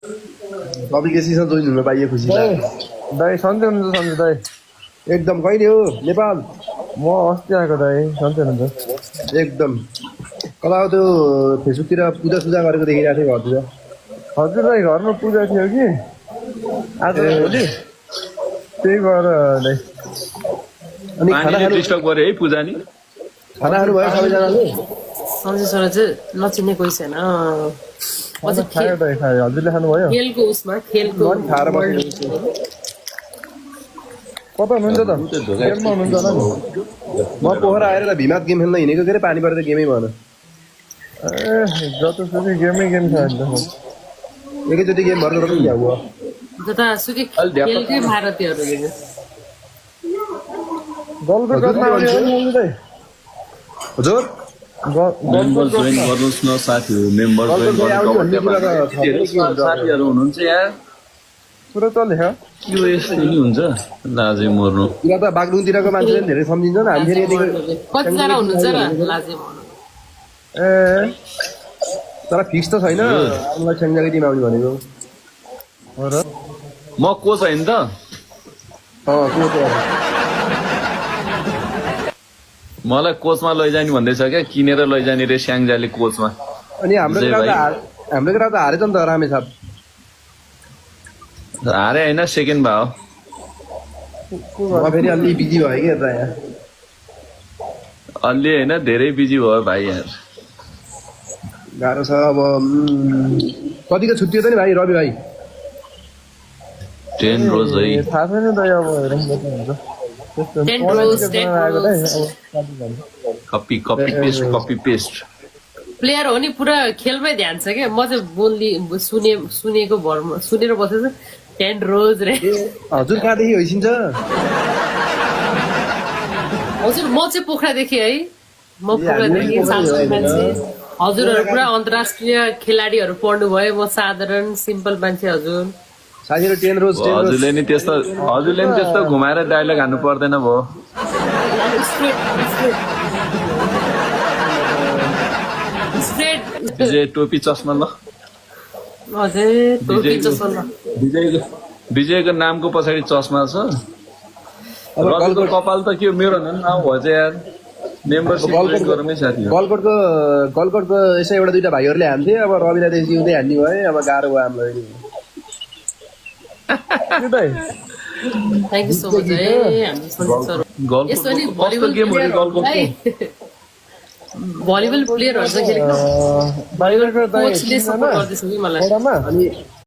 पब्लिकेसनमा join हुन पाइए खुसी दाइ लाग्यो। दाइ सन्चै हुनुहुन्छ सन्चै दाइ? एकदम कहिले हो नेपाल? म अस्ति आएको दाइ, सन्चै हुनुहुन्छ? एकदम कता हो त्यो फेसबुकतिर पूजा सुजा गरेको देखिरहेको थिएँ घरतिर। हजुर दाइ घरमा पूजा थियो कि आज र भोलि, त्यही भएर दाइ। अनि खाना पानीले खानु डिस्टर्ब गर्यो है पूजा नि। खाना खानुभयो सबैजनाले? सन्जय सर चाहिँ नचिन्ने कोही छैन। खाना खायो दाइ, खायो। हजुरले खानुभयो? खेलको उसमा खेलको म पनि खाएर बसेको छु। कता हुनुहुन्छ त? गेममा हुनुहुन्छ होला नि? म पोखरा आएर त भिमात गेम खेल्न हिँडेको के अरे पानी परेर गेमै भएन। ए जतासुकै गेमै गेम छ अहिले त। एकैचोटि गेम भर्नु पनि क्या हो। जतासुकै खेलकै भारतीयहरू देख्यो। गलको गर्नमा आउने हो नि दाइ? हजुर मेम्बर जोइन गर्नुहोस् न साथीहरू, मेम्बर जोइन गर्नु। साथीहरू हुनुहुन्छ यार, पुरा चल्यो। यो यस्तो नि हुन्छ लाजै मर्नु। कुरा त बागलुङतिरको मान्छेले पनि धेरै सम्झिन्छ नि, हामी फेरि यतिको कतिजना हुनुहुन्छ र लाजे भन्नु? ए तर फिक्स त छैन। हामीलाई स्याङ्जाकै टिम आउने भनेको। हो र? म कोच होइन त? को त मलाई कोचमा लैजाने भन्दैछ क्या, किनेर लैजाने रे स्याङ्जाले कोचमा। अनि हाम्रो केटा त हारेछ नि त रामे साहब। हारे होइन, सेकेन्ड भयो। म फेरि अलि बिजी भयो कि यता यहाँ। अलि होइन, धेरै बिजी भयो भाइ यार। गाह्रो छ अब। कतिको छुट्टी हो त नि भाइ रवि भाइ? 10 रोज है। थाहा छैन दाइ, अब हेरौँ कति हुन्छ। 10 रोज, 10 आएको दाइ, रोज। अब कपी कपी पेस्ट। प्लेयर हो नि, पुरा खेलमै ध्यान छ क्या। म चाहिँ सुनेको भरमा सुनेर बसेको छु 10 रोज रे। हजुर कहाँदेखि होइसिन्छ? हजुर म चाहिँ पोखरादेखि है। म पोखरादेखि सांसद मान्छे। हजुरहरू पुरा अन्तर्राष्ट्रिय खेलाडीहरू पढ्नु भयो, म साधारण सिम्पल मान्छे। हजुर साथीहरू 10 रोज हजुरले नि त्यस्तो घुमाएर डायलग हान्नु पर्दैन भयो। विजय टोपी चस्मा ल। विजयको नामको पछाडि चस्मा छ। रविको कपाल त के मेरो नाम भएछ यार। मेम्बरसिप गरौँ साथी। गलकोटको यसो एउटा दुइटा भाइहरूले हान्थे, अब रविलाई त जिउँदै हान्ने भए, अब गाह्रो भयो हामीलाई। थ्याङ्क यू सो मच है हाम्रो सन्जय सर। यस्तो नि भलिबल प्लेयरहरू चाहिँ खेलेको, भलिबल कोचले सपोर्ट गर्दैछ कि मलाई।